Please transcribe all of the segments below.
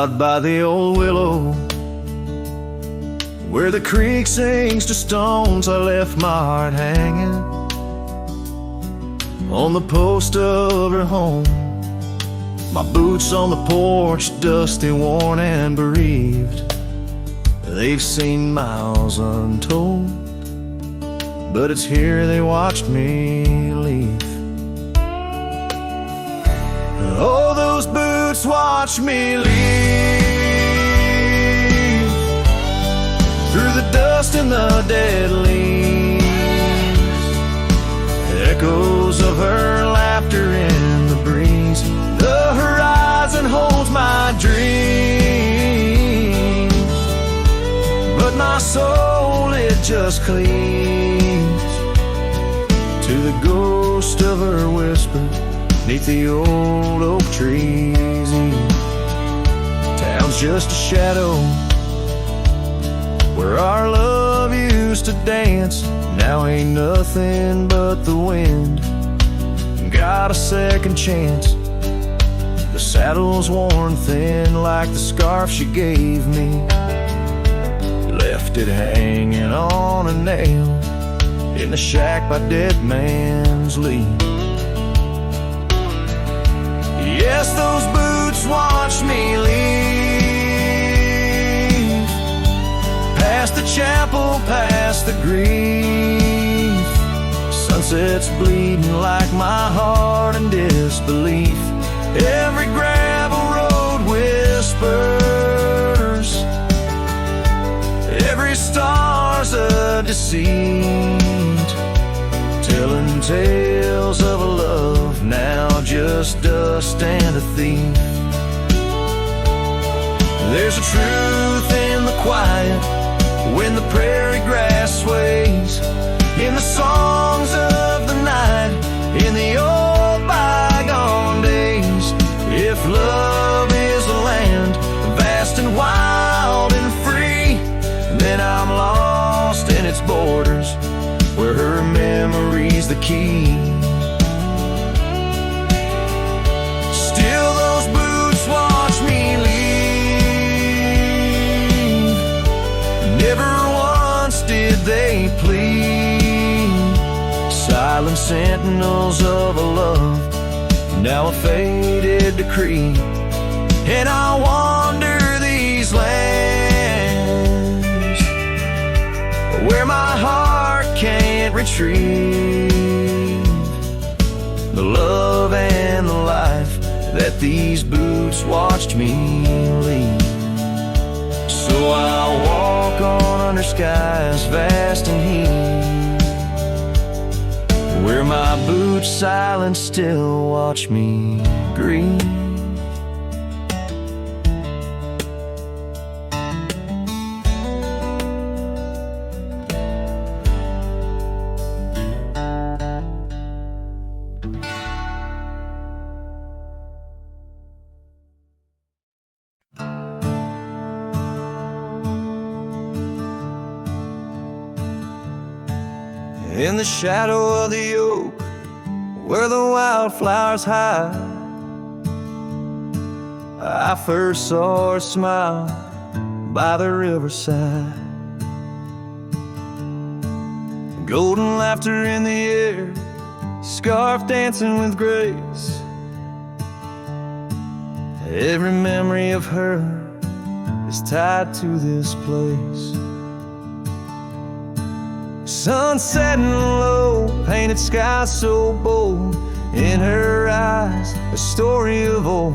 out by the old willow, where the creek sings to stones, I left my heart hanging on the post of her home. My boots on the porch, dusty, worn, and bereaved. They've seen miles untold, but it's here they watched me leave. Oh, those boots watched me leave, through the dust and the dead leaves. Echoes of her laughter in the breeze. The horizon holds my dreams, but my soul, it just cleaves to the ghost of her whisper 'neath the old oak trees. Town's just a shadow where our love used to dance. Now ain't nothing but the wind. Got a second chance. The saddle's worn thin like the scarf she gave me. Left it hanging on a nail in the shack by Dead Man's Lead. Yes, those boots watched me leave, past the chapel, past the grief. Sunset's bleeding like my heart in disbelief. Every gravel road whispers, every star's a deceit, telling tales of a love now just dust and a thief. There's a truth in the quiet when the prairie grass sways, in the songs of the night, in the old bygone days. If love is a land vast and wild and free, then I'm lost in its borders, where her memory's the key. Still those boots watch me leave, never once did they plead. Silent sentinels of a love, now a faded decree. And I wander these lands where my heart can't retrieve the love and the life that these boots watched me leave. So I'll walk on under skies vast and heat, where my boots silent still watch me grieve. In the shadow of the oak, where the wildflowers hide, I first saw her smile by the riverside. Golden laughter in the air, scarf dancing with grace. Every memory of her is tied to this place. Sun setting low, painted sky so bold, in her eyes a story of old.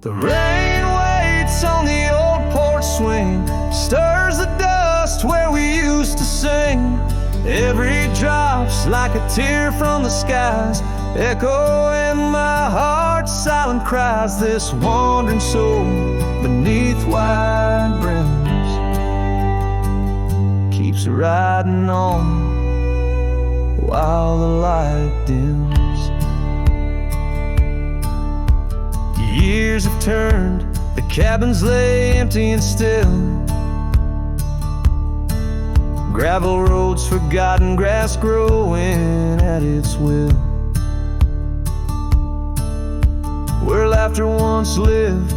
The rain waits on the old porch swing, stirs the dust where we used to sing. Every drop's like a tear from the skies, echo in my heart, silent cries. This wandering soul beneath wide brims keeps riding on while the light dims. Years have turned, the cabins lay empty and still. Gravel roads forgotten, grass growing at its will. where laughter once lived,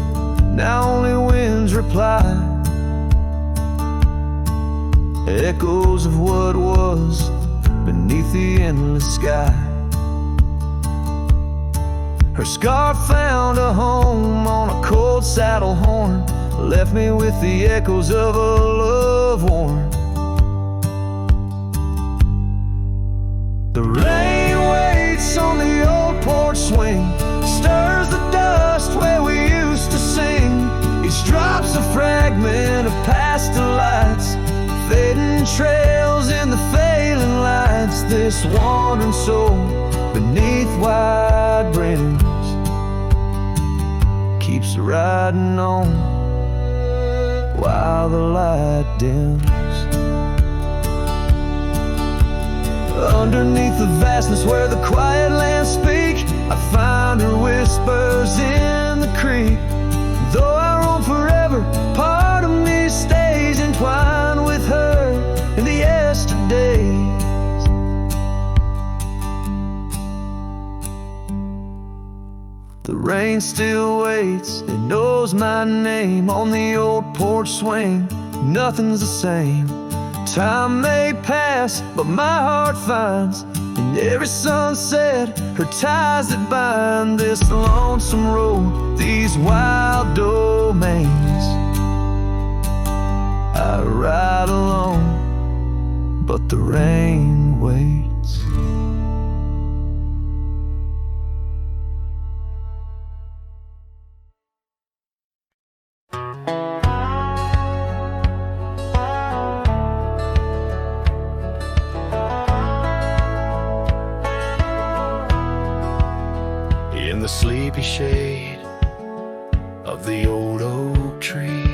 now only winds reply. Echoes of what was beneath the endless sky. Her scarf found a home on a cold saddle horn, left me with the echoes of a love worn. The rain waits on the old porch swing, stirs the dust where we used to sing. Each drop's a fragment of past delights, fading trails in the failing lights. This wandering soul beneath wide brims keeps riding on while the light dims. Underneath the vastness where the quiet lands speak, I find her whispers in the creek. Though I roam forever, part of me stays entwined with her in the yesterdays. The rain still waits, it knows my name on the old porch swing. Nothing's the same. Time may pass, but my heart finds in every sunset her ties that bind this lonesome road, these wild domains. I ride alone, but the rain waits. In the sleepy shade of the old oak tree,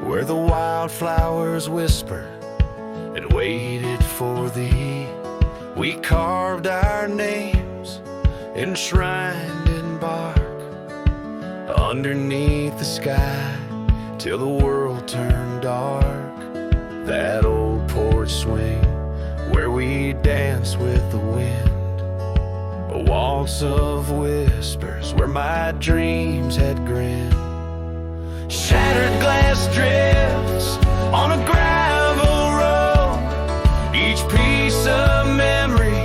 where the wildflowers whispered and waited for thee, we carved our names enshrined in bark underneath the sky till the world turned dark. That old porch swing where we danced with the wind, a waltz of whispers where my dreams had grinned. Shattered glass drifts on a gravel road, each piece of memory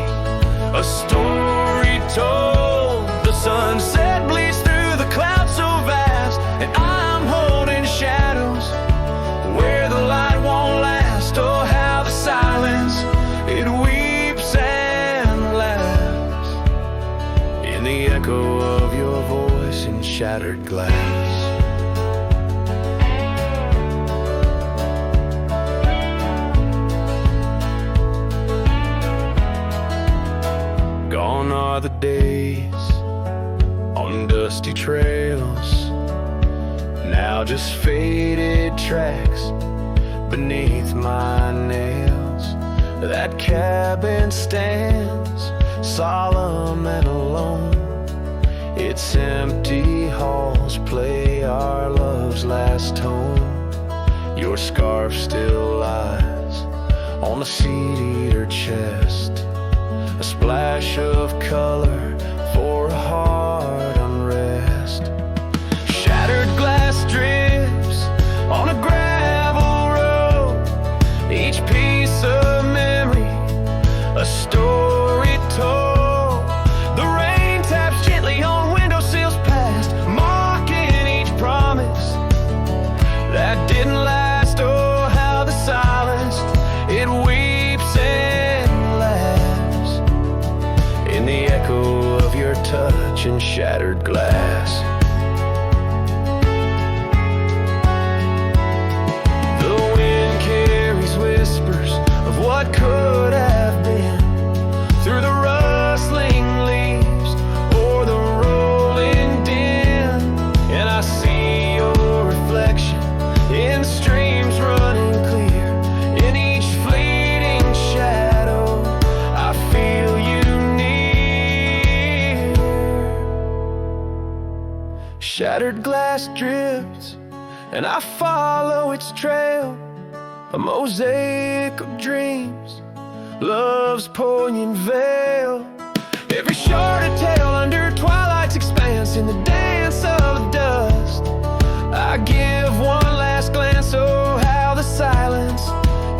a story told. The sunset bleeds through the clouds so vast, and I'm holding shadows where the light won't last. Oh, how the silence, it weeps and laughs in the echo of your voice in shattered glass. Gone are the days on dusty trails, now just faded tracks beneath my nails. That cabin stands solemn and alone, its empty halls play our love's last tone. Your scarf still lies on the seed-eater chest, a splash of color for a heart unrest. Shattered glass drips on a gravel road, each piece of memory a story told. The rain taps gently on windowsills past, mocking each promise that didn't last. Oh, how the silence, it weeps and laughs in the echo of your touch and shattered glass. The wind carries whispers of what could have been through the rustling leaves or the rolling din, and I see your reflection in streams running clear. In each fleeting shadow I feel you near. Shattered glass drifts and I follow its trail, a mosaic of dreams, love's poignant veil. Every shorter tale under twilight's expanse in the dance of the dust. I give one last glance, oh how the silence,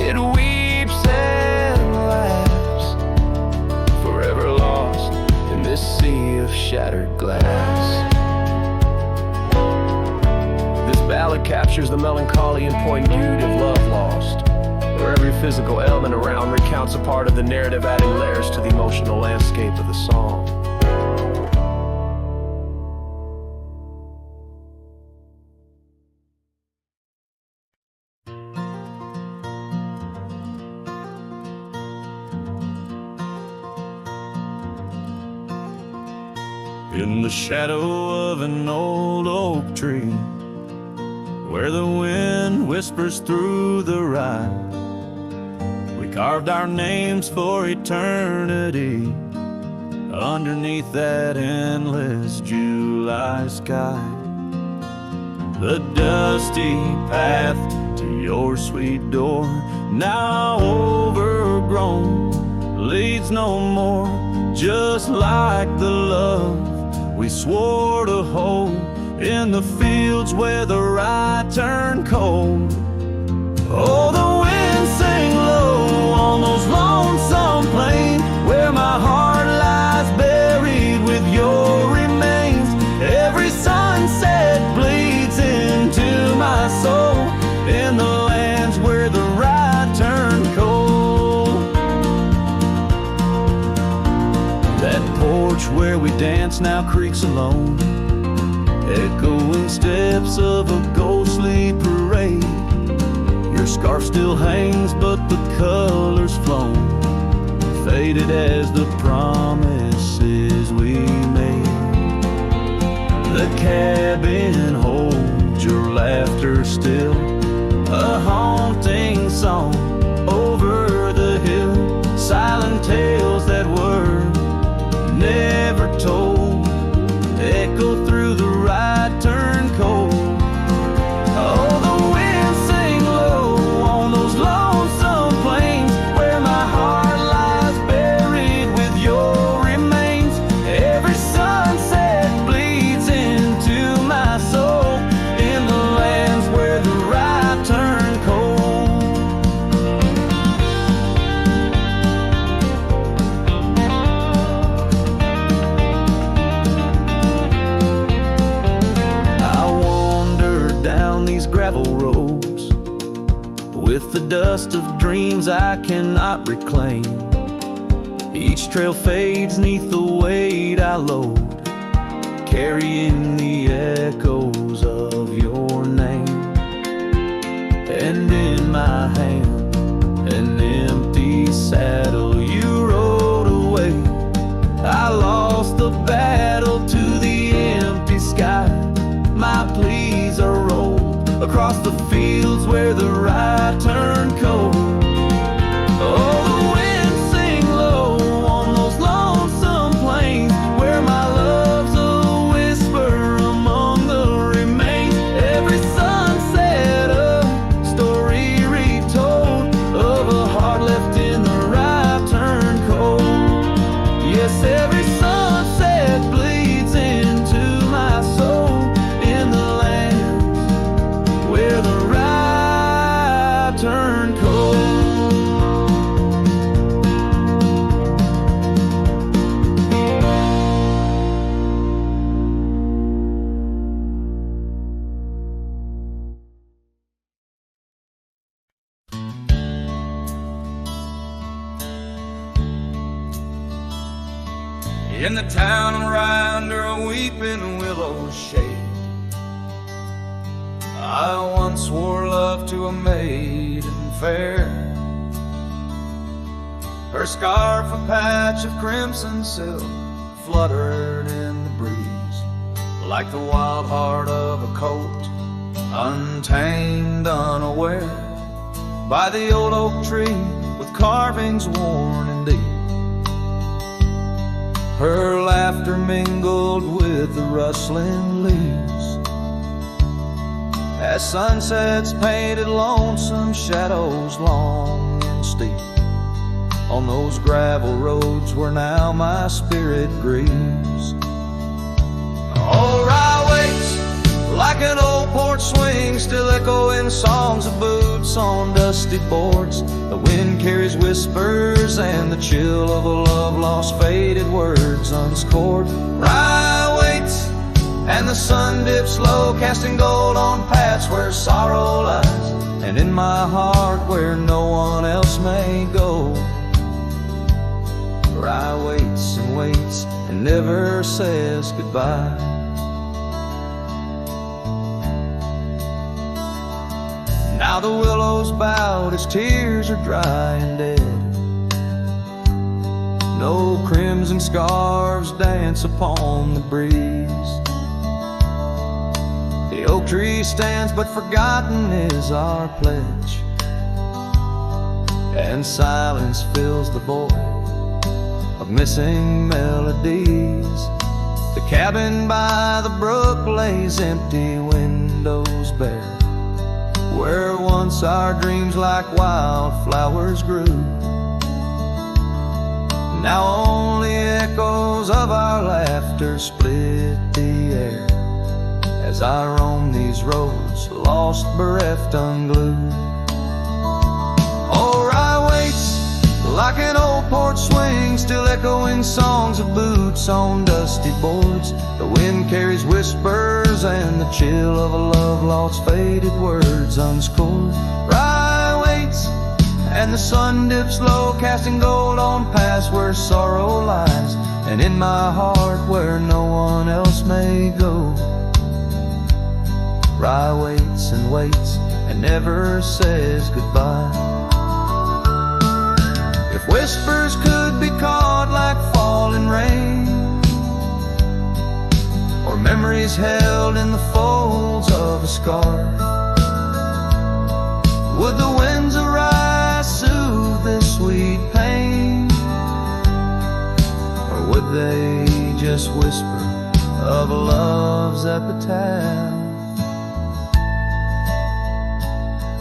it weeps and laughs, forever lost in this sea of shattered glass. This ballad captures the melancholy and poignitude of love lost, where every physical element around recounts a part of the narrative, adding layers to the emotional landscape of the song. In the shadow of an old oak tree, where the wind whispers through the rye, we carved our names for eternity underneath that endless July sky. The dusty path to your sweet door, now overgrown, leads no more, just like the love we swore to hold in the fields where the rye turned cold. Oh, the wind sang low on those lonesome plains, where my heart lies buried with your remains. Every sunset bleeds into my soul in the lands where the rye turned cold. That porch where we dance now creaks alone, echoing steps of a ghostly parade. Your scarf still hangs, but the color's flown, faded as the promises we made. The cabin holds your laughter still, a haunting song over the hill, silent tales that were never told, echo through the rye turn cold. Oh, the wind sang low on those lonesome plains, where my heart lies buried with your remains. Every sunset bleeds into my soul in the lands where the rye turn cold. Gravel roads with the dust of dreams I cannot reclaim. Each trail fades neath the weight I load, carrying the echoes of your name. And in my hand, an empty saddle you rode away. I lost the battle to the empty sky. My pleas are rolled across the fields where the rye turned cold. Oh, the wind sing low on those lonesome plains, where my love's a whisper among the remains. Every sunset a story retold of a heart left in the rye turned cold. Yes, every sunset bleeds into my soul in the land where the rye turned cold. In the town of Rye, under a weeping willow shade, I once swore love to a maiden fair. Her scarf, a patch of crimson silk, fluttered in the breeze, like the wild heart of a colt, untamed, unaware, by the old oak tree with carvings worn and deep. Her laughter mingled with the rustling leaves, as sunsets painted lonesome shadows long and steep on those gravel roads where now my spirit grieves. Oh, Rye waits like an old porch swing, still echoing songs of boots on dusty boards. The wind carries whispers and the chill of a love lost, faded words unscored. Rye waits and the sun dips low, casting gold on paths where sorrow lies, and in my heart where no one else may go. Rye waits and waits and never says goodbye. Now the willow's bowed, its tears are dry and dead. No crimson scarves dance upon the breeze. The oak tree stands, but forgotten is our pledge, and silence fills the void of missing melodies. The cabin by the brook lays empty, windows bare, where once our dreams like wildflowers grew. Now only echoes of our laughter split the air as I roam these roads, lost, bereft, unglued. Oh, Rye waits like an old porch swing, still echoing songs of boots on dusty boards. The wind carries whispers and the chill of a love lost, faded words unscored. Rye waits and the sun dips low, casting gold on paths where sorrow lies, and in my heart where no one else may go. Rye waits and never says goodbye. If whispers could be caught like falling rain, or memories held in the folds of a scar, would the winds arise, soothe this sweet pain, or would they just whisper of a love's epitaph?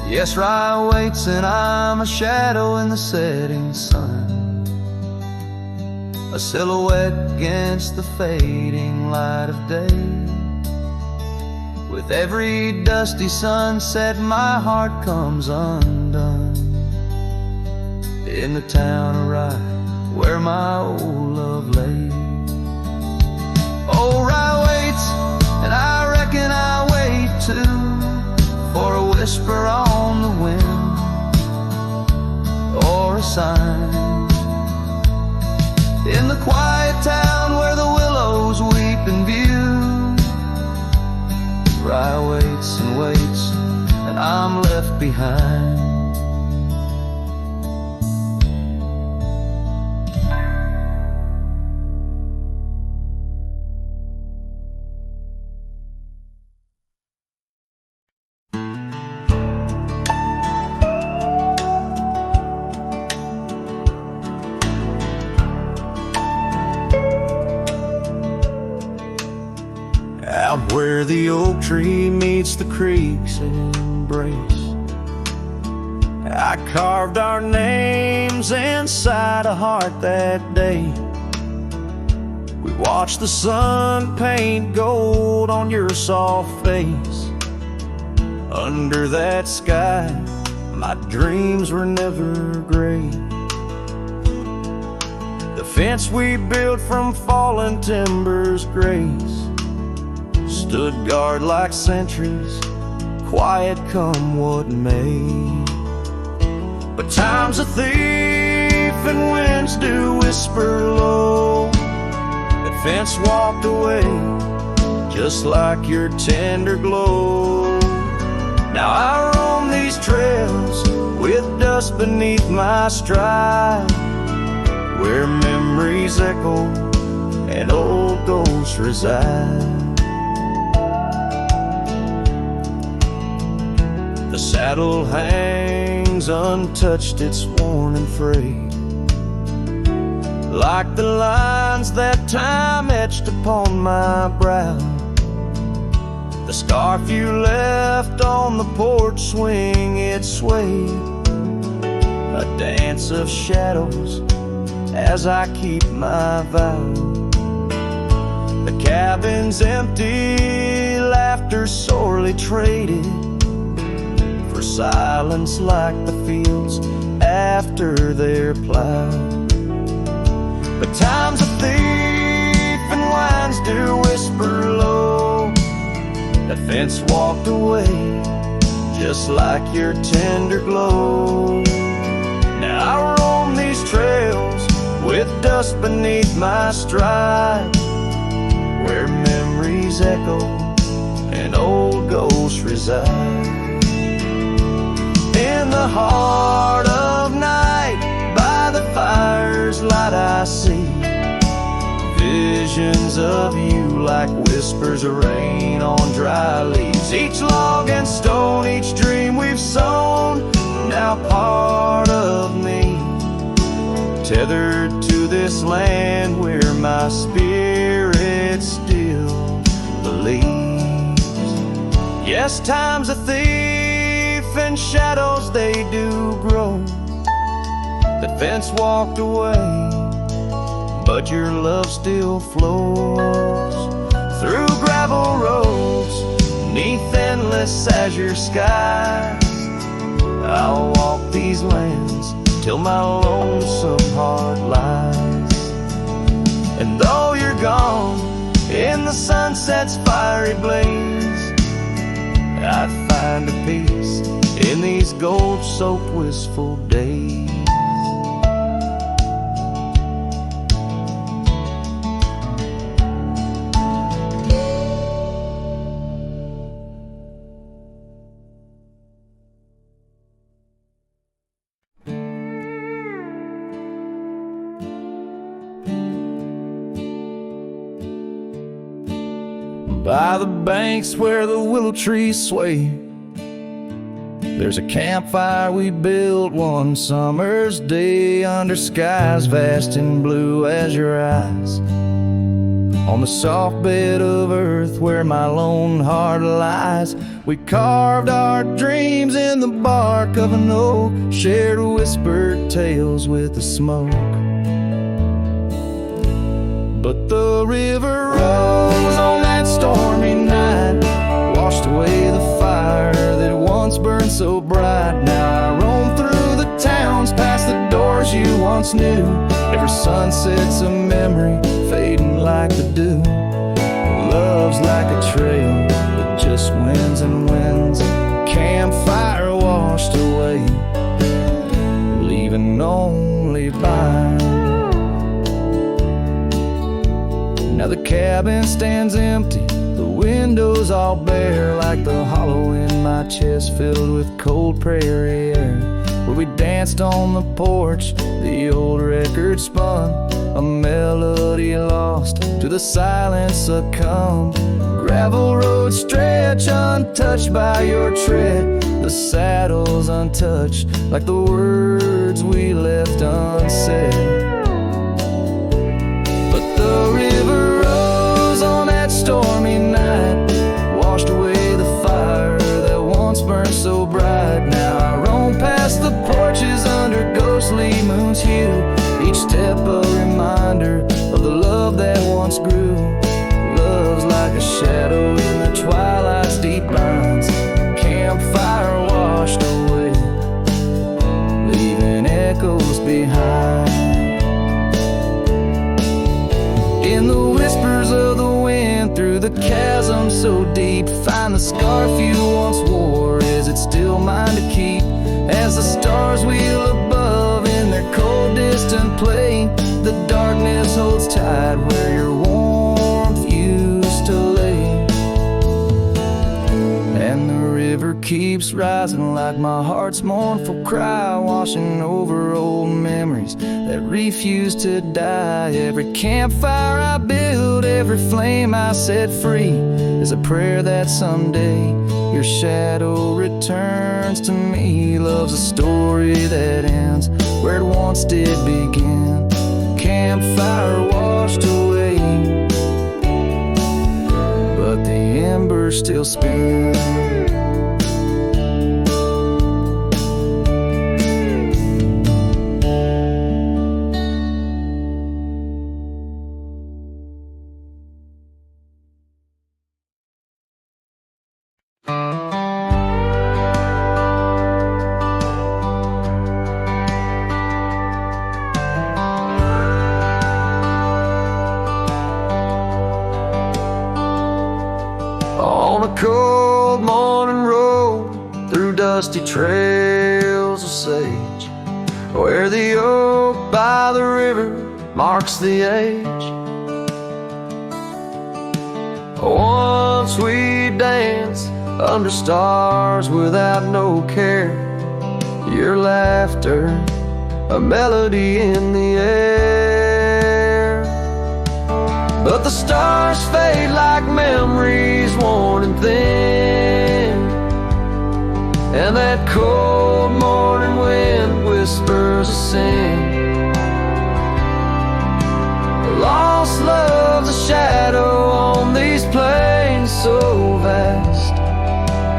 Yes, Rye waits and I'm a shadow in the setting sun, a silhouette against the fading light of day. With every dusty sunset my heart comes undone, in the town of Rye where my old love lay. Oh, Rye waits and I reckon I wait too, for a whisper on the wind, or a sign in the quiet town where the willows weep in view. Rye waits and I'm left behind. Out where the oak tree meets the creek's embrace, I carved our names inside a heart that day. We watched the sun paint gold on your soft face. Under that sky, my dreams were never gray. The fence we built from fallen timbers grace stood guard like sentries, quiet come what may. But time's a thief and winds do whisper low. That fence walked away just like your tender glow. Now I roam these trails with dust beneath my stride, where memories echo and old ghosts reside. The saddle hangs untouched, it's worn and frayed, like the lines that time etched upon my brow. The scarf you left on the porch swing, it swayed, a dance of shadows as I keep my vow. The cabin's empty, laughter sorely traded for silence like the fields after they're plowed. But time's a thief and winds do whisper low. That fence walked away just like your tender glow. Now I roam these trails with dust beneath my stride, where memories echo and old ghosts reside. In the heart of night, by the fire's light I see visions of you like whispers of rain on dry leaves. Each log and stone, each dream we've sown, now part of me, tethered to this land where my spirit still believes. Yes, time's a thief and shadows they do grow. That fence walked away, but your love still flows through gravel roads, neath endless azure skies. I'll walk these lands till my lonesome heart lies. And though you're gone in the sunset's fiery blaze, I find a peace in these gold-soaked wistful days. By the banks where the willow trees sway, there's a campfire we built one summer's day under skies vast and blue as your eyes. On the soft bed of earth where my lone heart lies, we carved our dreams in the bark of an oak, shared whispered tales with the smoke. But the river rose on that stormy night, washed away the fire that once burned so bright. Now I roam through the towns, past the doors you once knew. Every sunset's a memory, fading like the dew. Love's like a trail that just wins and wins. Campfire washed away, leaving only vine. Now the cabin stands empty, the windows all bare, like the hollow in my chest filled with cold prairie air. Where we danced on the porch, the old record spun, a melody lost to the silence succumbed. Gravel roads stretch untouched by your tread, the saddles untouched like the words we left unsaid. The river rose on that stormy night, washed away the fire that once burned so bright. Now I roam past the porches under ghostly moon's hue, each step a reminder of the love that once grew. Love's like a shadow in the twilight's deep lines, campfire washed away, leaving echoes behind. In the whispers of the wind, through the chasm so deep, find the scarf you once wore. Is it still mine to keep? As the stars wheel above in their cold distant play, the darkness holds tight where your warmth used to lay. And the river keeps rising like my heart's mournful cry, washing over old memories that refuse to die. Every campfire I build, every flame I set free, is a prayer that someday your shadow returns to me. Love's a story that ends where it once did begin. Campfire washed away, but the embers still spin. dusty trails of sage, where the oak by the river marks the age. Once we danced under stars without no care, your laughter, a melody in the air. But the stars fade like memories worn and thin, and that cold morning wind whispers a sin. Lost love's a shadow on these plains so vast,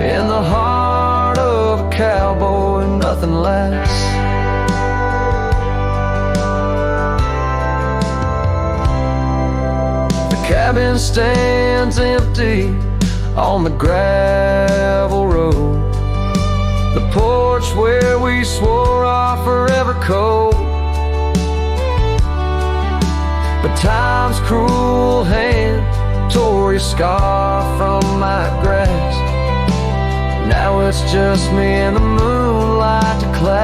in the heart of a cowboy nothing lasts. The cabin stands empty on the gravel road, the porch where we swore our forever code. But time's cruel hand tore your scar from my grasp. Now it's just me and the moonlight to clasp.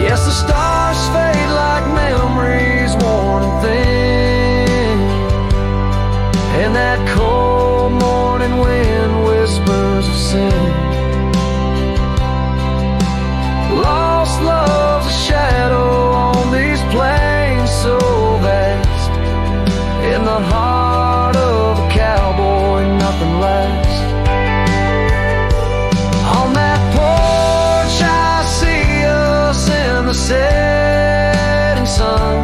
Yes, the stars fade like memories worn and thin, and that cold morning wind whispers of sin. Lost love's a shadow on these plains so vast, in the heart of a cowboy nothing lasts. On that porch I see us in the setting sun,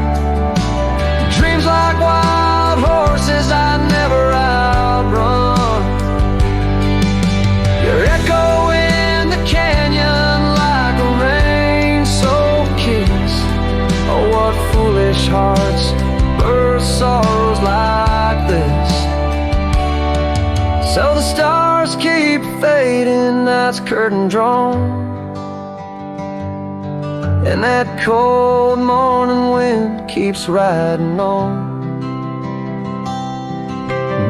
dreams like wild horses I never outrun. Your echo in the canyon like a rain-soaked kiss. Oh, what foolish hearts birth sorrows like this. So the stars keep fading, night's curtain drawn, and that cold morning wind keeps riding on.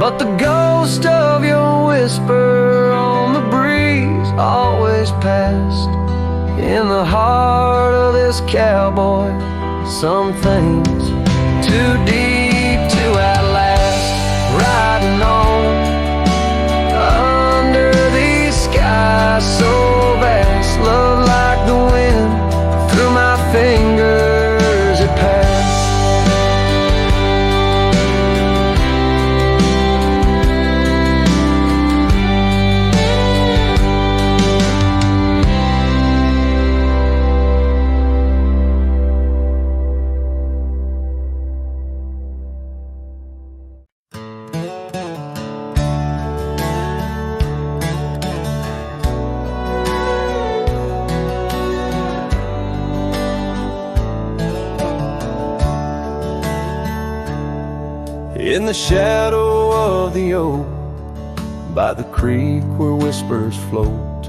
But the ghost of your whisper on the breeze always passed, in the heart of this cowboy some things too deep to outlast. Riding on under these skies so vast, love like the wind through my fingers it passed. In the shadow of the oak, by the creek where whispers float,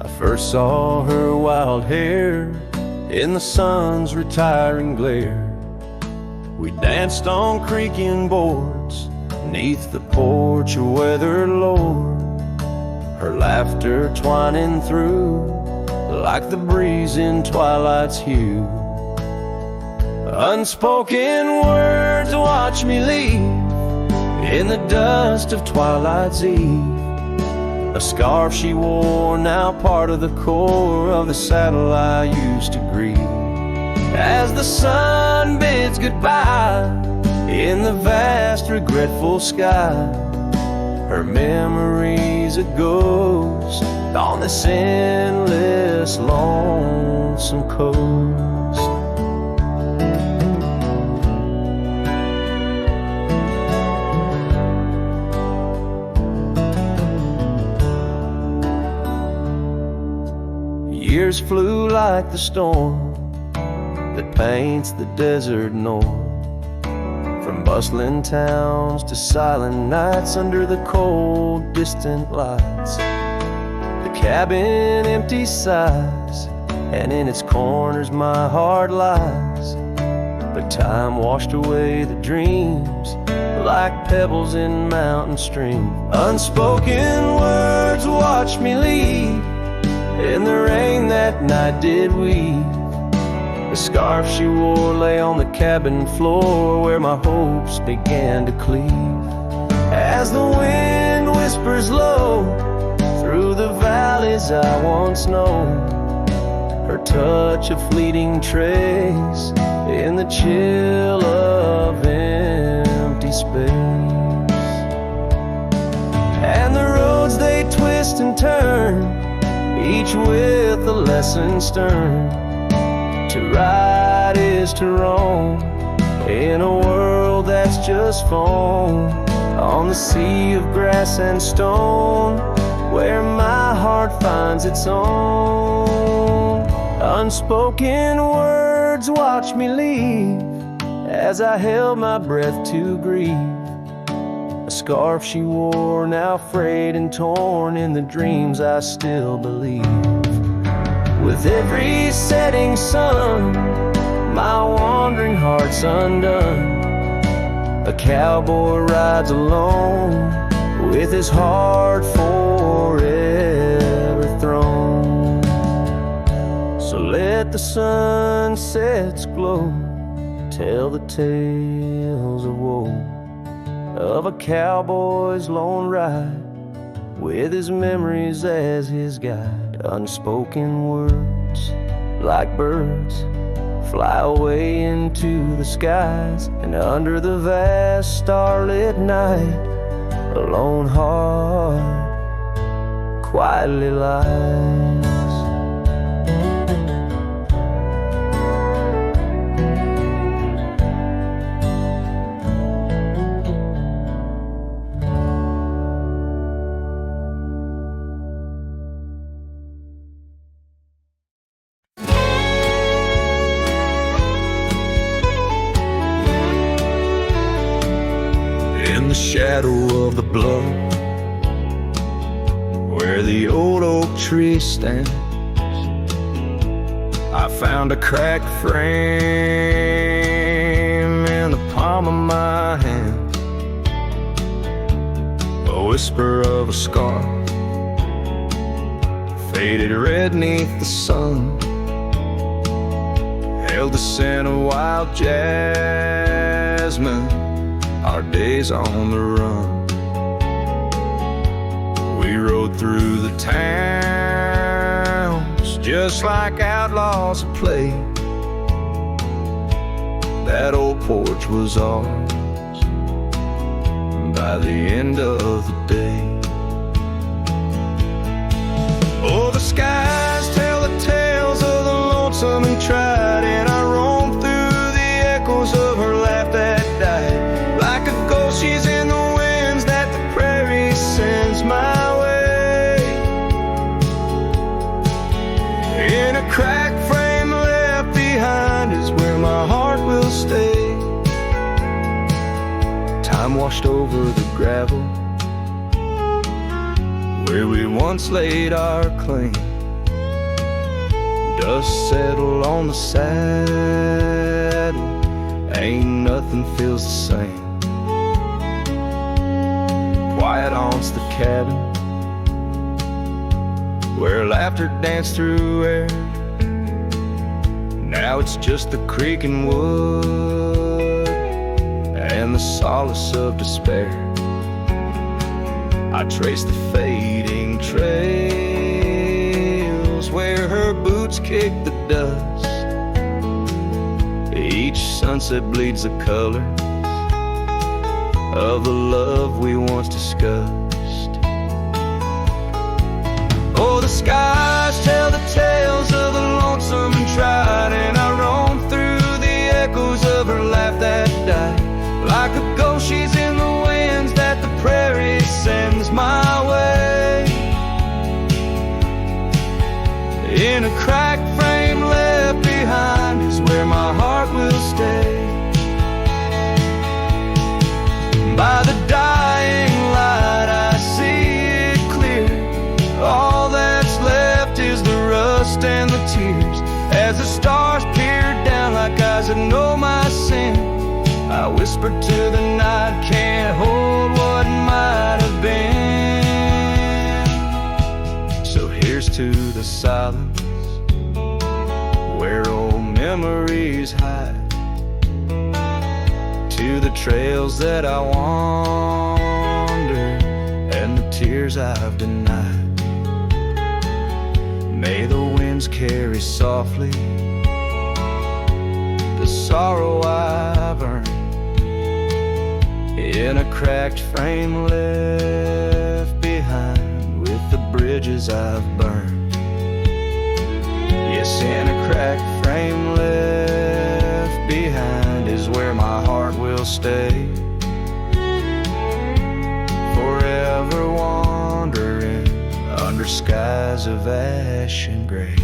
I first saw her wild hair in the sun's retiring glare. We danced on creaking boards neath the porch of weathered lore, her laughter twining through like the breeze in twilight's hue. Unspoken words watch me leave in the dust of twilight's eve. A scarf she wore, now part of the core of the saddle I used to grieve. As the sun bids goodbye in the vast regretful sky, her memory's a ghost on this endless lonesome coast. Years flew like the storm that paints the desert north, from bustling towns to silent nights under the cold, distant lights. The cabin empty sighs, and in its corners my heart lies. But time washed away the dreams like pebbles in mountain streams. Unspoken words words watched me leave. In the rain that night did weep. The scarf she wore lay on the cabin floor, where my hopes began to cleave. As the wind whispers low through the valleys I once known, her touch a fleeting trace in the chill of empty space. And the roads they twist and turn, each with a lesson stern. To right is to wrong, in a world that's just foam, on the sea of grass and stone, where my heart finds its own. Unspoken words watch me leave, as I held my breath to grieve. A scarf she wore, now frayed and torn, in the dreams I still believe. With every setting sun, my wandering heart's undone. A cowboy rides alone, with his heart forever thrown. So let the sunsets glow, tell the tales of woe, of a cowboy's lone ride, with his memories as his guide. Unspoken words, like birds, fly away into the skies, and under the vast starlit night, a lone heart quietly lies. In the shadow of the bluff, where the old oak tree stands, I found a cracked frame in the palm of my hand. A whisper of a scar, faded red neath the sun, held the scent of wild jasmine, our days on the run. We rode through the towns just like outlaws at play. That old porch was ours by the end of the day. Oh, the skies tell the tales of the lonesome and tried, and I roamed through the echoes of her laugh that died. Like a ghost, she's in the winds that the prairie sends my way. In a cracked frame left behind is where my heart will stay. Time washed over the gravel where we once laid our claim. Dust settled on the saddle, ain't nothing feels the same. Quiet haunts the cabin, where laughter danced through air. Now it's just the creaking wood and the solace of despair. I trace the fading trails where her boots kick the dust. Each sunset bleeds the color of the love we once discussed. Oh, the skies tell the tales of the lonesome and tried, and I roam through the echoes of her laugh that died. Like a ghost, she's in the winds that the prairie sends my way. In a cracked frame left behind is where my heart will stay. By the dying light I see it clear. All that's left is the rust and the tears. As the stars peer down like eyes that know my sin, I whisper to the night, can't hold what might have been. Here's to the silence where old memories hide, to the trails that I wander and the tears I've denied. May the winds carry softly the sorrow I've earned in a cracked frame left behind with the bridges I've burned. Yes, in a cracked frame left behind is where my heart will stay, forever wandering under skies of ash and gray.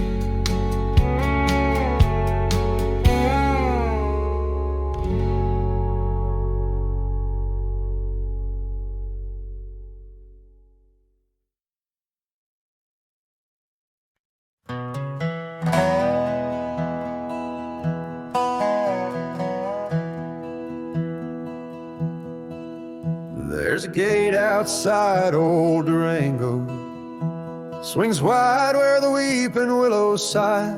There's a gate outside old Durango, swings wide where the weeping willows sigh.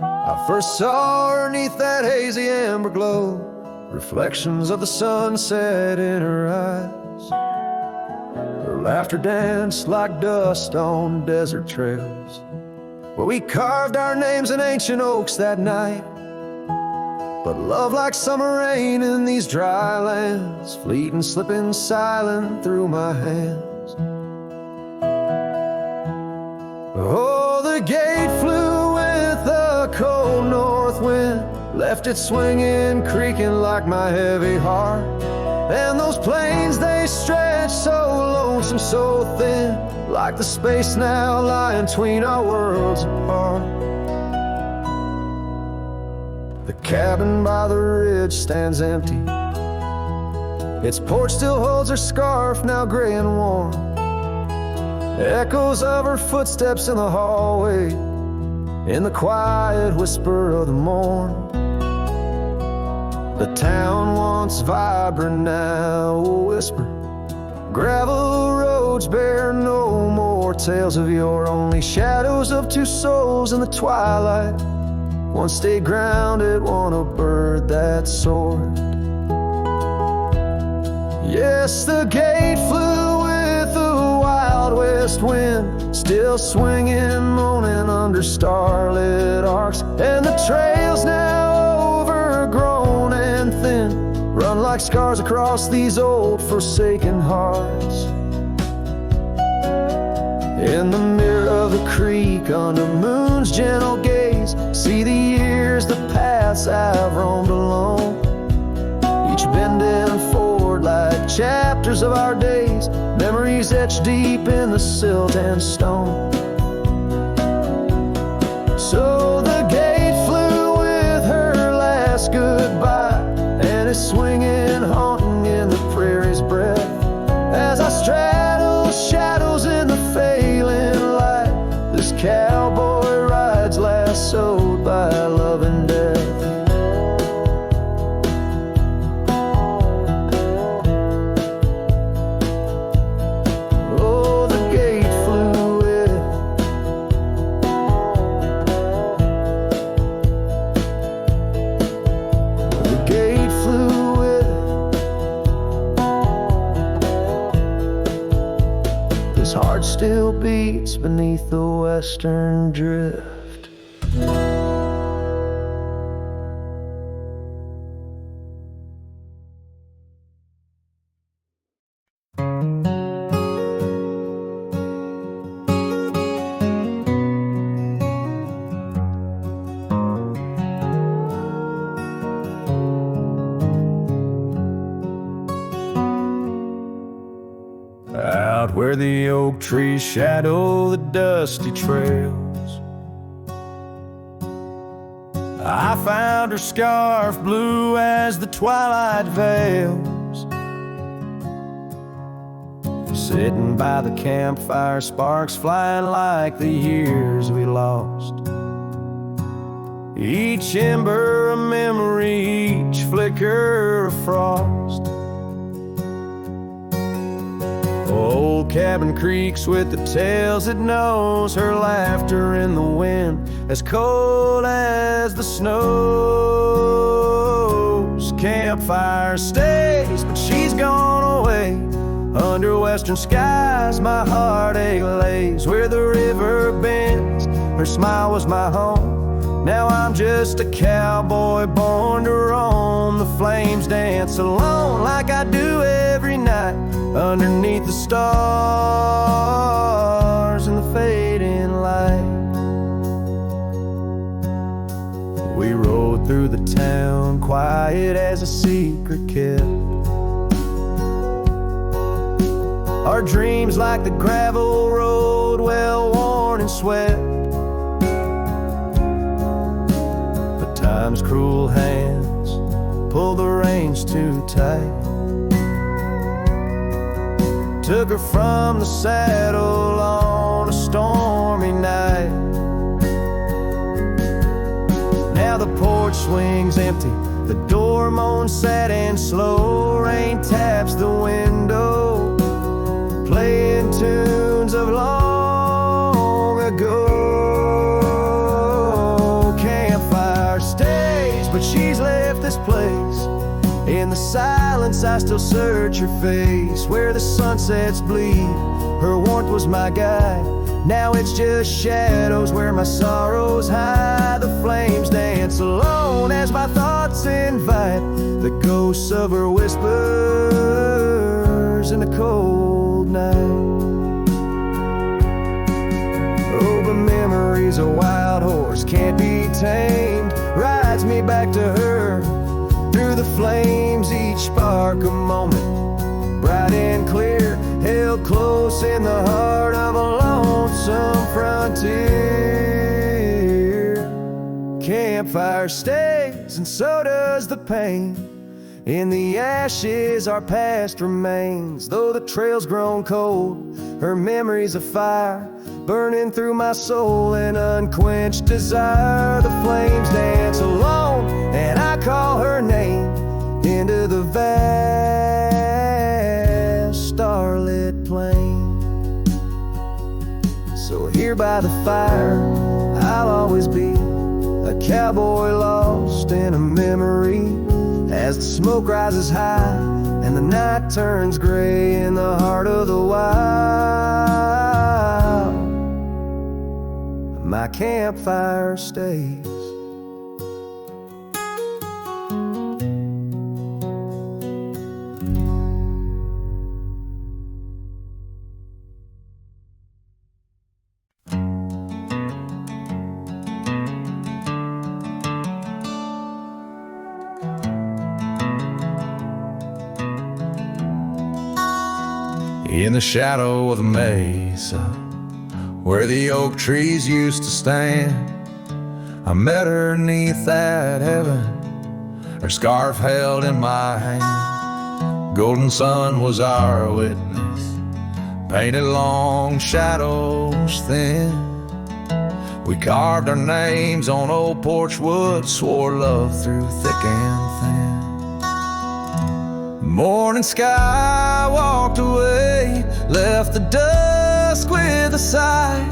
I first saw her neath that hazy amber glow, reflections of the sunset in her eyes. Her laughter danced like dust on desert trails, where we carved our names in ancient oaks that night. But love like summer rain in these dry lands, fleeting, slipping silent through my hands. Oh, the gate flew with the cold north wind, left it swinging, creaking like my heavy heart. And those plains, they stretch so lonesome, so thin, like the space now lying between our worlds apart. The cabin by the ridge stands empty, its porch still holds her scarf, now gray and warm. Echoes of her footsteps in the hallway, in the quiet whisper of the morn. The town once vibrant, now a whisper. Gravel roads bear no more tales of yore, only shadows of two souls in the twilight. One stayed grounded, one a bird that soared. Yes, the gate flew with the wild west wind, still swinging, moaning under starlit arcs. And the trails now overgrown and thin, run like scars across these old forsaken hearts. In the mirror of the creek, under moon's gentle gaze, see the years, the paths I've roamed alone, each bending forward like chapters of our days, memories etched deep in the silt and stone. So the gate flew with her last goodbye, and it's swinging, haunting in the prairie's breath, as I straddle shadows in the failing light. This cowboy rides lassoed by love and death. Oh, the gate flew with it. The gate flew with it. This heart still beats beneath the western drift. Out where the oak trees shadow the dusty trails, I found her scarf blue as the twilight veils. Sitting by the campfire, sparks flying like the years we lost. Each ember a memory, each flicker a frost. Old cabin creaks with the tales it knows, her laughter in the wind as cold as the snows. Campfire stays, but she's gone away. Under western skies my heartache lays. Where the river bends, her smile was my home. Now I'm just a cowboy born to roam. The flames dance alone like I do every night, underneath the stars and the fading light. We rode through the town, quiet as a secret kept. Our dreams like the gravel road, well worn and swept. But time's cruel hands pull the reins too tight. Took her from the saddle on a stormy night. Now the porch swings empty, the door moans sad and slow. Rain taps the window, playing tunes of long ago. Campfire stays, but she's left this place. In the silence I still search her face. Where the sunsets bleed, her warmth was my guide. Now it's just shadows where my sorrows hide. The flames dance alone as my thoughts invite the ghosts of her whispers in the cold night. Oh, but memory's a wild horse, can't be tamed. Rides me back to her through the flames, each spark a moment, bright and clear, held close in the heart of a lonesome frontier. Campfire stays, and so does the pain. In the ashes our past remains. Though the trail's grown cold, her memory's a fire, burning through my soul in unquenched desire. The flames dance alone, and I call her name into the vast starlit plain. So here by the fire I'll always be, a cowboy lost in a memory. As the smoke rises high and the night turns gray in the heart of the wild, my campfire stays. In the shadow of the mesa, where the oak trees used to stand, I met her neath that heaven, her scarf held in my hand. Golden sun was our witness, painted long shadows thin. We carved our names on old porch wood, swore love through thick and thin. Morning sky walked away, left the dusk with a sigh.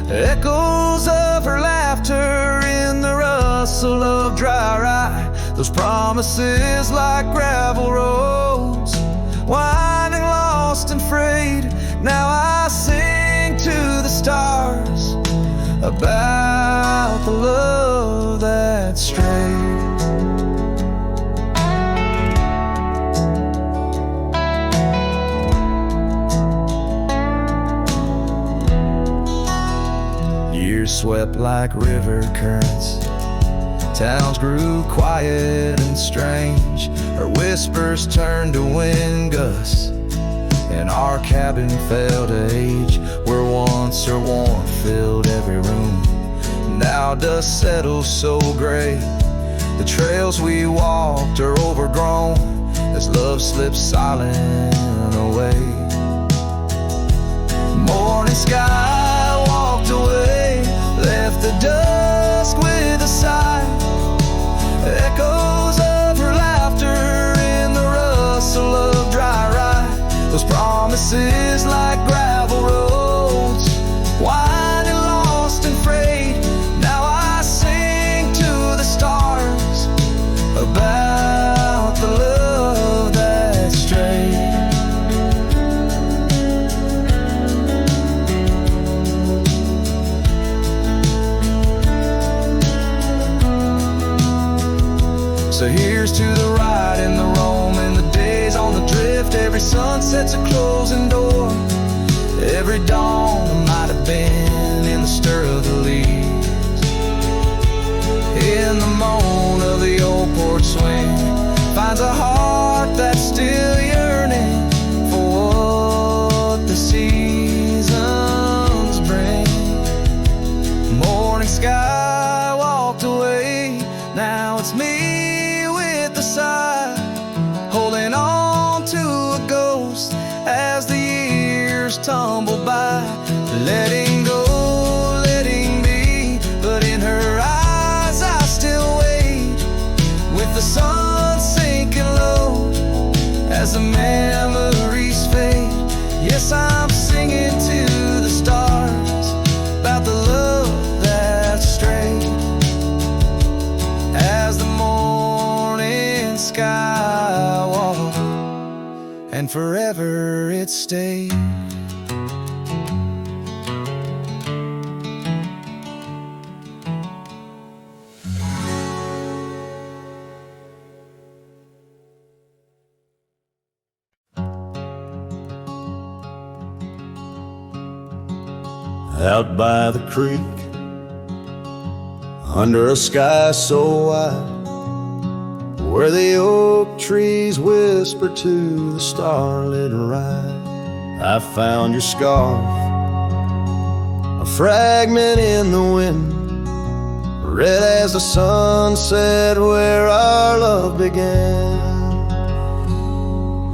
Echoes of her laughter in the rustle of dry rye. Those promises like gravel roads, winding lost and frayed. Now I sing to the stars about the love that strayed. Swept like river currents, towns grew quiet and strange. Her whispers turned to wind gusts, and our cabin fell to age. Where once her warmth filled every room, now dust settles so gray. The trails we walked are overgrown as love slips silent away. Morning sky walked away, left the dusk with a sigh. Echoes of her laughter in the rustle of dry rye. Those promises to the right and the roam, and the days on the drift. Every sunset's a closing door, every dawn that might have been in the stir of the leaves. In the moan of the old porch swing finds a heart that's still yearning for what the seasons bring. Morning sky walked away, now it's me with the sigh, holding on to a ghost as the years tumble by. Letting go, letting be, but in her eyes I still wait, with the sun sinking low as the memories fade. Yes, I'm singing to the stars about the love that's strayed, as the morning sky walked and forever it stayed. Out by the creek, under a sky so wide, where the oak trees whisper to the starlit ride, I found your scarf, a fragment in the wind, red as the sunset where our love began.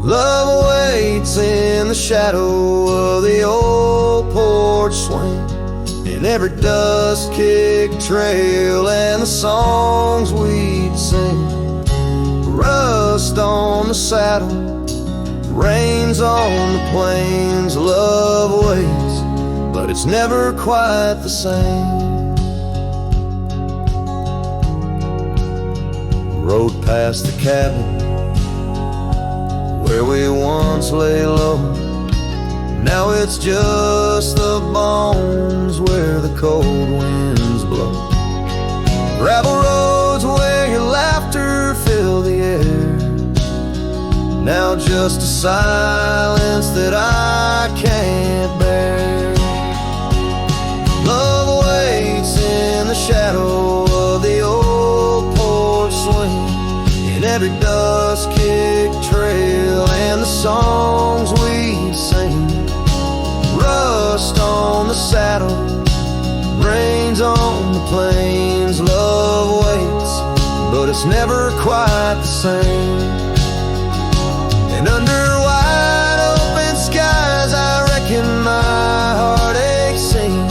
Love waits in the shadow of the old porch swing, in every dust-kicked trail and the songs we'd sing. Rust on the saddle, rains on the plains. Love waits, but it's never quite the same. Rode past the cabin where we once lay low, now it's just the bones where the cold winds blow. Gravel roads where your laughter filled the air, now just a silence that I can't bear. Love waits in the shadow of the old porch swing, in every dust-kicked trail and the songs we sing. Rust on the saddle, rains on the plains. Love waits, but it's never quite the same. And under wide open skies I reckon my heartache's seen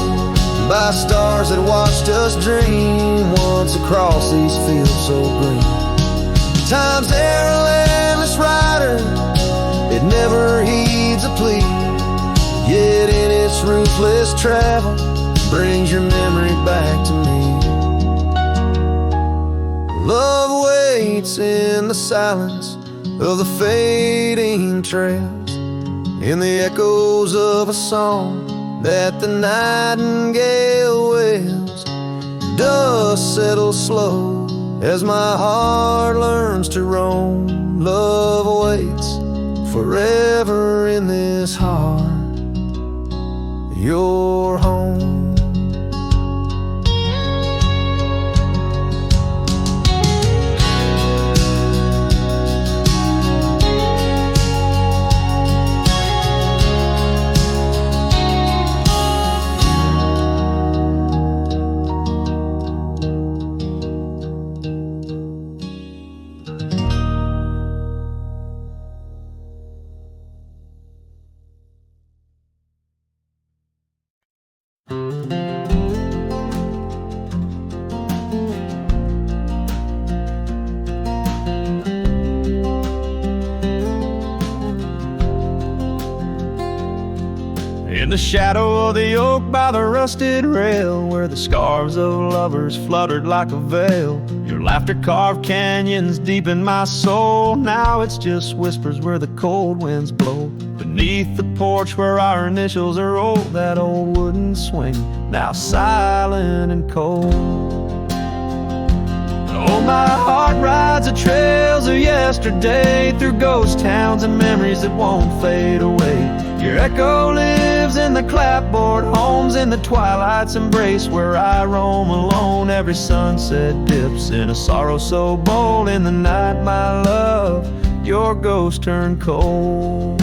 by stars that watched us dream once across these fields so green. Time's there a landless rider, it never heeds a plea, yet in its ruthless travel brings your memory back to me. Love waits in the silence of the fading trails, in the echoes of a song that the nightingale wails. Dust settles slow as my heart learns to roam. Love waits forever in this heart, your home. In the shadow of the oak by the rusted rail, where the scarves of lovers fluttered like a veil, your laughter carved canyons deep in my soul. Now it's just whispers where the cold winds blow. Beneath the porch where our initials are rolled, that old wooden swing, now silent and cold. The Oh, my heart rides the trails of yesterday, through ghost towns and memories that won't fade away. Your echo lives in the clapboard homes, in the twilight's embrace where I roam alone. Every sunset dips in a sorrow so bold. In the night, my love, your ghost turned cold.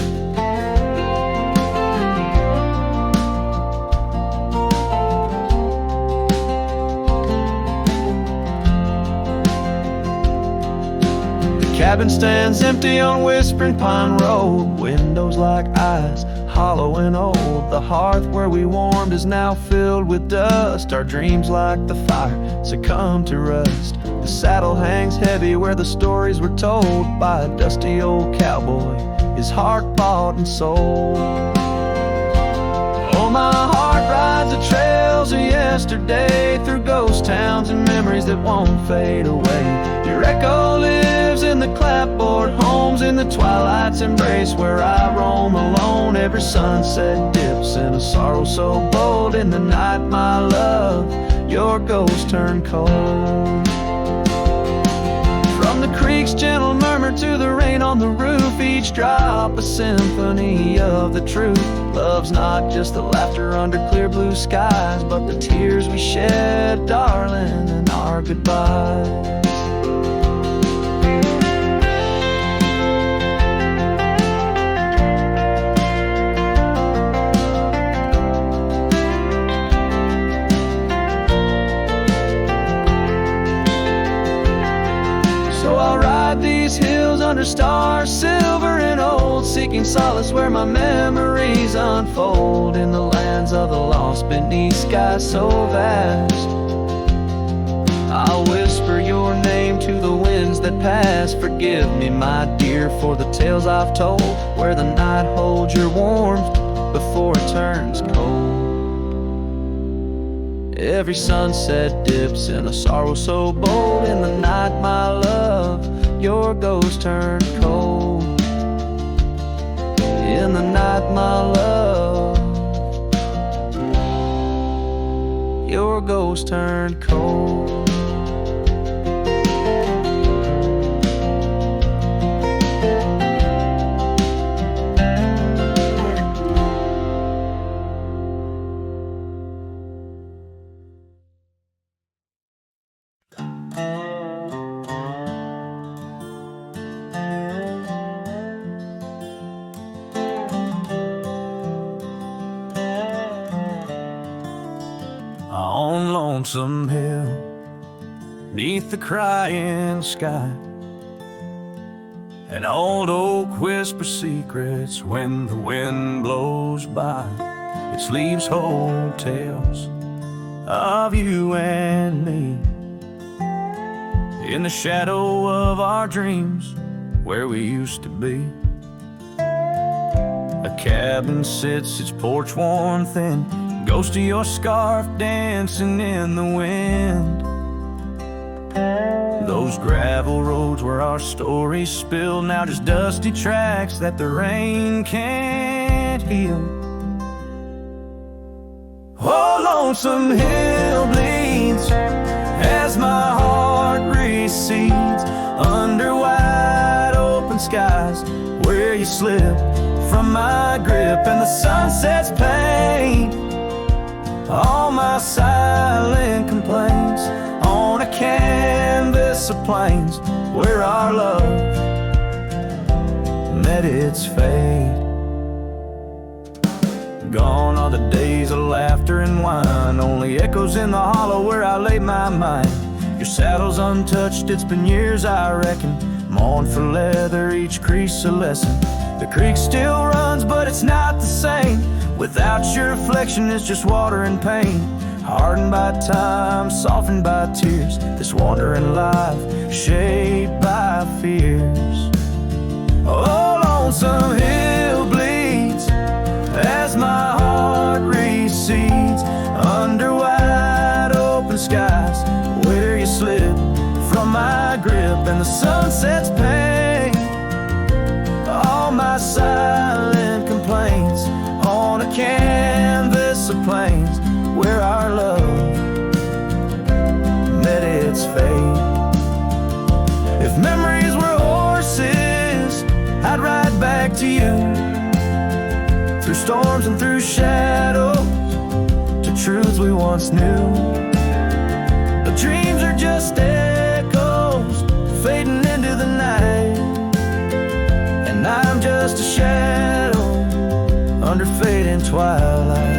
Cabin stands empty on Whispering Pine Road, windows like eyes, hollow and old. The hearth where we warmed is now filled with dust. Our dreams like the fire succumb to rust. The saddle hangs heavy where the stories were told by a dusty old cowboy, his heart bought and sold. Oh, my heart rides the trails of yesterday, through ghost towns and memories that won't fade away. Your echo lives in the clapboard homes, in the twilight's embrace where I roam alone. Every sunset dips in a sorrow so bold. In the night, my love, your ghost turned cold. From the creek's gentle murmur to the rain on the roof, each drop a symphony of the truth. Love's not just the laughter under clear blue skies, but the tears we shed, darling, in our goodbyes. These hills under stars, silver and old, seeking solace where my memories unfold. In the lands of the lost, beneath skies so vast, I'll whisper your name to the winds that pass. Forgive me, my dear, for the tales I've told, where the night holds your warmth before it turns cold. Every sunset dips in a sorrow so bold. In the night, my love, your ghost turned cold. In the night, my love, your ghost turned cold. On Lonesome Hill, neath the crying sky, an old oak whispers secrets when the wind blows by. Its leaves hold tales of you and me, in the shadow of our dreams where we used to be. A cabin sits, its porch worn thin, ghost of your scarf dancing in the wind. Those gravel roads where our stories spill, now just dusty tracks that the rain can't heal. Oh, Lonesome Hill bleeds as my heart recedes, under wide open skies where you slip from my grip, and the sunset's pain all my silent complaints on a canvas of plains where our love met its fate. Gone are the days of laughter and wine, only echoes in the hollow where I lay my mind. Your saddle's untouched, it's been years I reckon, mourn for leather, each crease a lesson. The creek still runs, but it's not the same. Without your reflection, it's just water and pain. Hardened by time, softened by tears, this wandering life shaped by fears. Oh, Lonesome Hill bleeds as my heart recedes, under wide open skies where you slip from my grip, and the sunset's pain all my silent complaints on a canvas of plains where our love met its fate. shadows to truths we once knew. The dreams are just echoes fading into the night, and I'm just a shadow under fading twilight.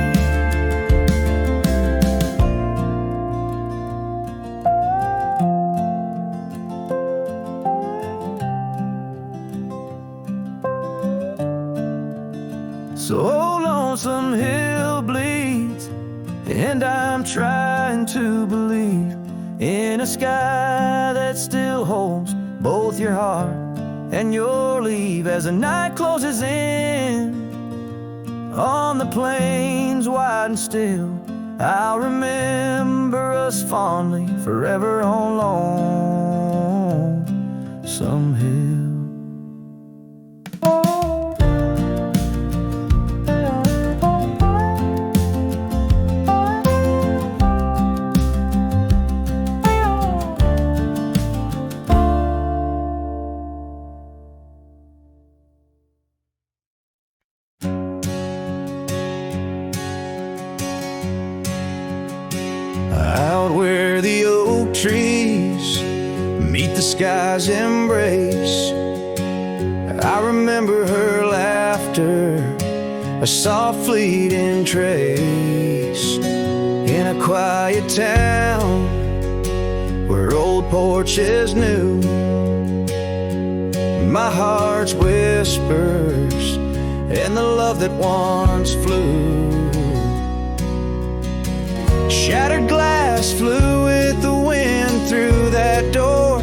So lonesome hill bleeds, and I'm trying to believe in a sky that still holds both your heart and your leave. As the night closes in on the plains wide and still, I'll remember us fondly forever on lonesome hill. Out where the oak trees meet the sky's embrace, I remember her laughter, a soft fleeting trace. In a quiet town where old porches new, my heart's whispers and the love that once flew. Shattered glass flew with the wind through that door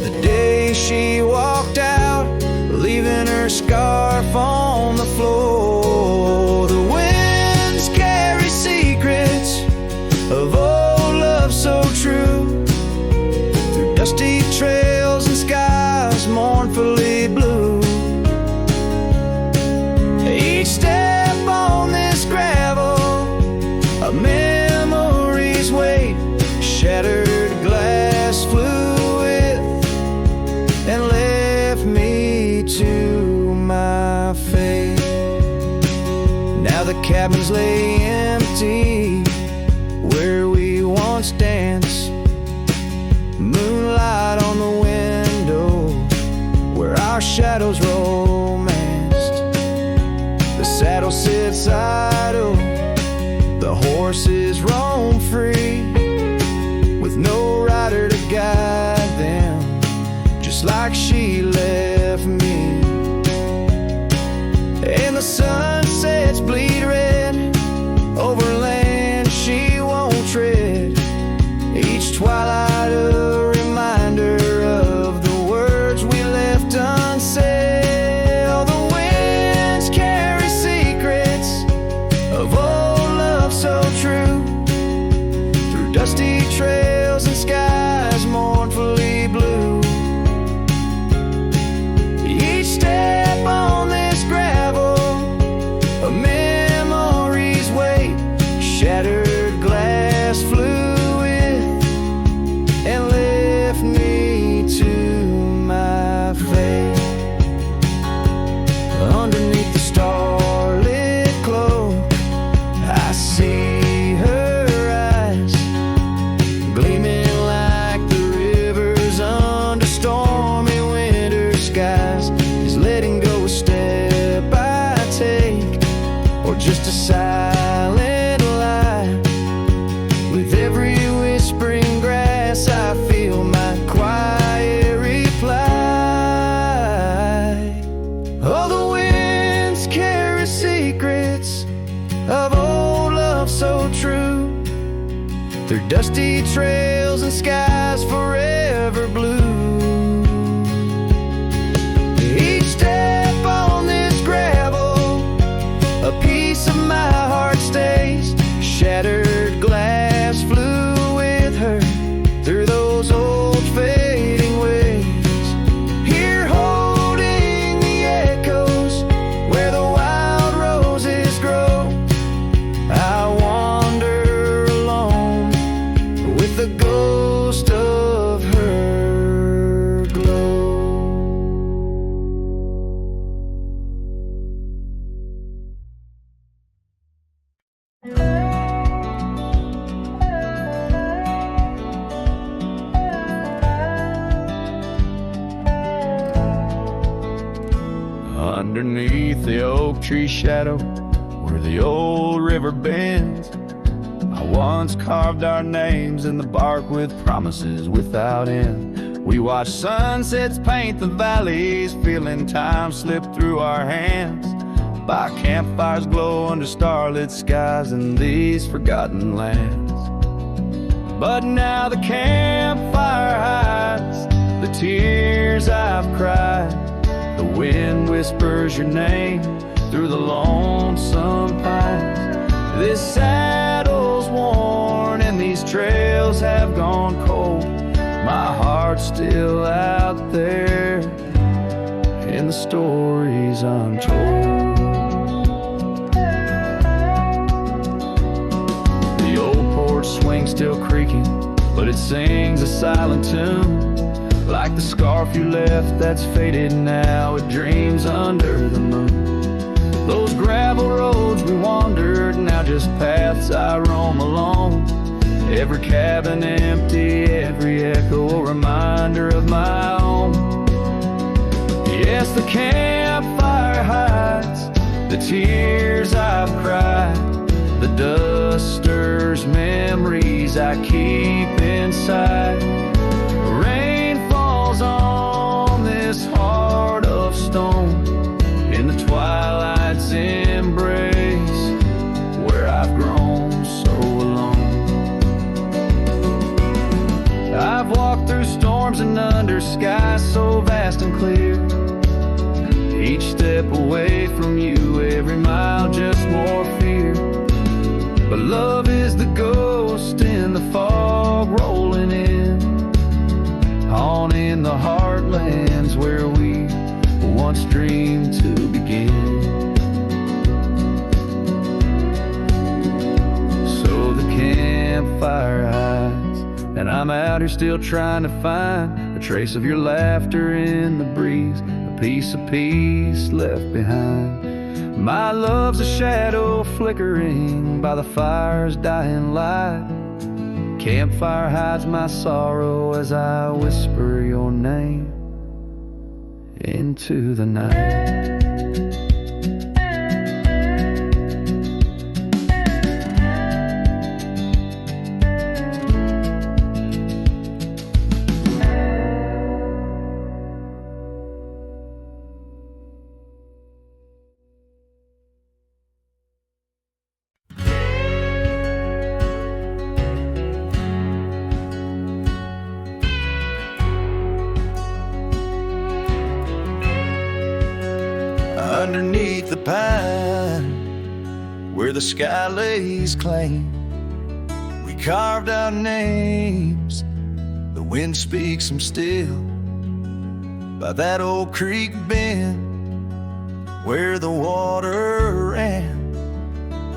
the day she walked out, leaving her scarf on the floor. The winds carry secrets of old love so true, through dusty trails and skies mournfully blue. Each step on this gravel, a memory's weight, shattered glass flew with and left me to my fate. Now the cabins lay empty where we once danced, moonlight on the window where our shadows romanced. The saddle sits idle, the horses roam free, with no rider to guide them, just like she left me. And the sunsets bleed red over land she won't tread, each twilight a reminder of the words we left unsaid. All the winds carry secrets of old love so true, through dusty trails and skies mournfully blue. Each step on this gravel, a memory's weight, shattered glass flew with and left me to my fate. Underneath the starlit cloak, I see her eyes, gleaming like the rivers under stormy winter skies. Is letting go a step I take, or just a silent lie? With every whispering grass I feel my quiet reply. All the winds carry secrets of old love so true, through dusty trails and skies forever blue. Each step on this gravel, a piece of my heart stays, shattered glass flew with her through those old fading ways. Here holding the echoes where the wild roses grow, I wander alone with the ghost of her glow. Underneath the oak tree shadow, where the old river bends, I once carved our names in the bark with promises without end. We watched sunsets paint the valleys, feeling time slip through our hands. By campfires glow under starlit skies in these forgotten lands. But now the campfire hides the tears I've cried. The wind whispers your name through the lonesome pines. This saddle's worn and these trails have gone cold. My heart's still out there in the stories untold. The old porch swing's still creaking, but it sings a silent tune. Like the scarf you left that's faded now, it dreams under the moon. Those gravel roads we wandered, now just paths I roam alone. Every cabin empty, every echo a reminder of my own. Yes, the campfire hides the tears I've cried. The dust stirs memories I keep inside. On this heart of stone, in the twilight's embrace, where I've grown so alone. I've walked through storms and under skies so vast and clear, each step away from you, every mile just more fear. But love is the ghost in the fog rolling in, on in the heartlands where we once dreamed to begin. So the campfire hides, and I'm out here still trying to find a trace of your laughter in the breeze, a piece of peace left behind. My love's a shadow flickering by the fire's dying light. Campfire hides my sorrow as I whisper your name into the night. Underneath the pine, where the sky lays claim, we carved our names. The wind speaks them still. By that old creek bend, where the water ran,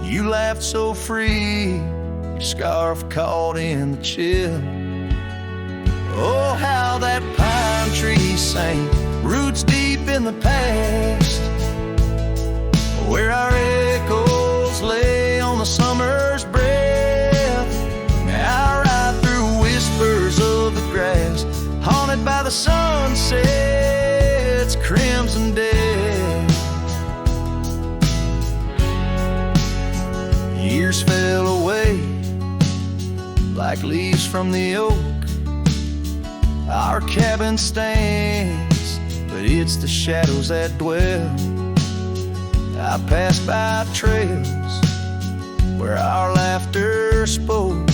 you laughed so free, your scarf caught in the chill. Oh, how that pine tree sang, roots deep in the past, where our echoes lay on the summer's breath. I ride through whispers of the grass, haunted by the sunset's crimson death. Years fell away like leaves from the oak. Our cabin stands, but it's the shadows that dwell. I pass by trails where our laughter spoke,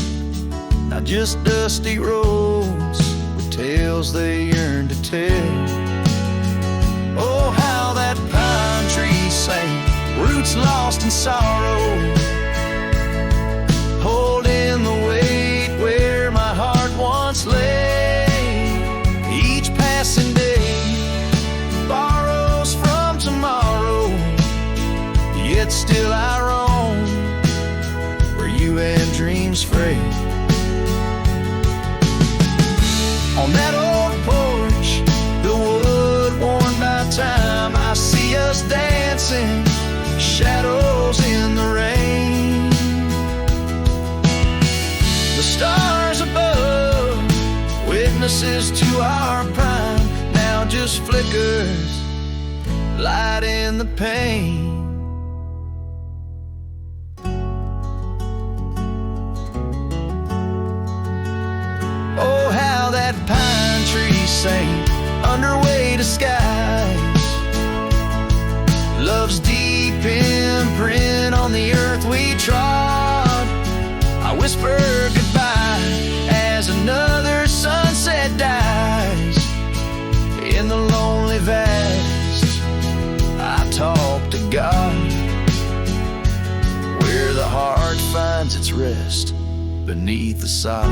not just dusty roads with tales they yearn to tell. Oh, how that pine tree sang, roots lost in sorrow, holding the weight where my heart once lay. Each passing day borrows from tomorrow, yet still I roam where you and dreams fray. On that old porch, the wood worn by time, I see us dancing, shadows in the rain. traces to our prime, now just flickers, light in the pain. Oh, how that pine tree sang under weight of skies, love's deep imprint on the earth we trod. I whisper goodbye as another sunset dies. In the lonely vast, I talk to God, where the heart finds its rest beneath the sod.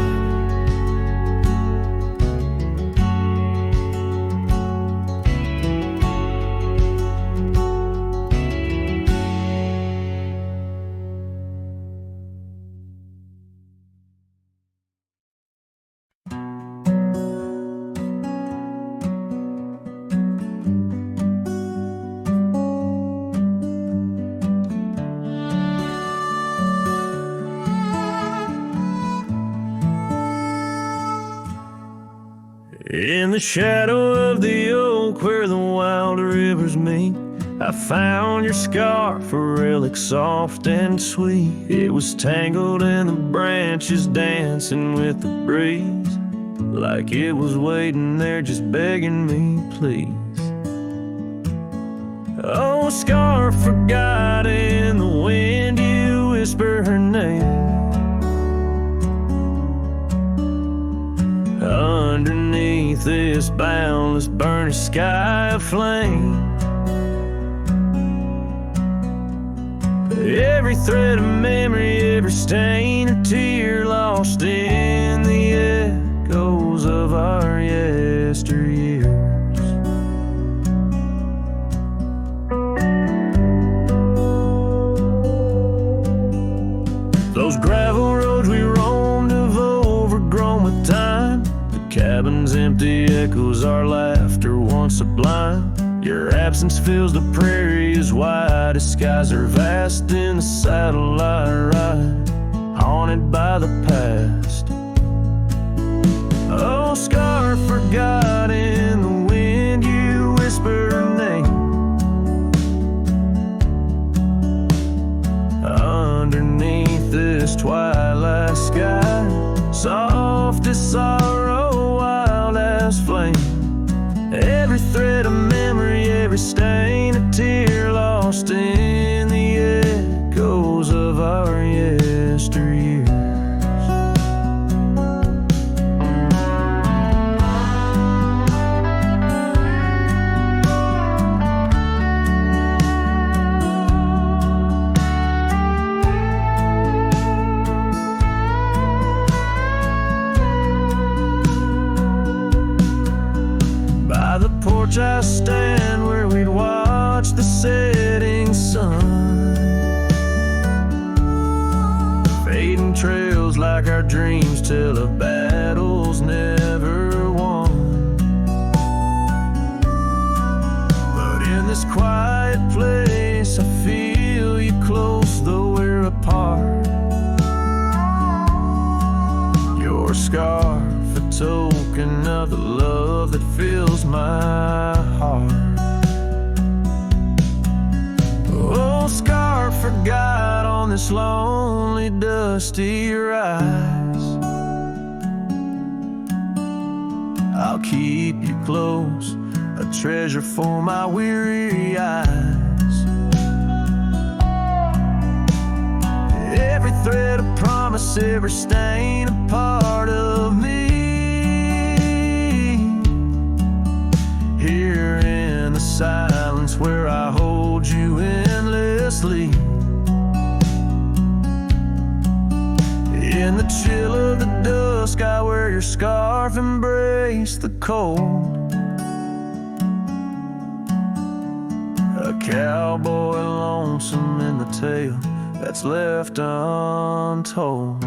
In the shadow of the oak where the wild rivers meet, I found your scarf, a relic soft and sweet. It was tangled in the branches, dancing with the breeze, like it was waiting there just begging me, please. Oh, scarf forgot in the wind, you whisper her name. Underneath this boundless burning sky of flame, every thread of memory, every stain or tear lost in the echoes of our yesteryears. Those gravel roads we roamed have overgrown with time. Cabins empty echoes our laughter once sublime. Your absence fills the prairie as wide as skies are vast. In the saddle I ride, haunted by the past. Oh, scarf forgot in the wind, you whisper her name. Underneath this twilight sky, soft as sorrow, wild as flame. Every thread of memory, every stain of tear lost in the echoes of our yesteryears. I stand where we'd watch the setting sun, fading trails like our dreams tell of battles never won. But in this quiet place I feel you close though we're apart. Your scarf, a token of the love that fills my heart. Oh, scarf forgot on this lonely dusty rise. I'll keep you close, a treasure for my weary eyes. Every thread of promise, every stain a part of me. Here in the silence where I hold you endlessly, in the chill of the dusk I wear your scarf, embrace the cold. A cowboy lonesome in the tale that's left untold.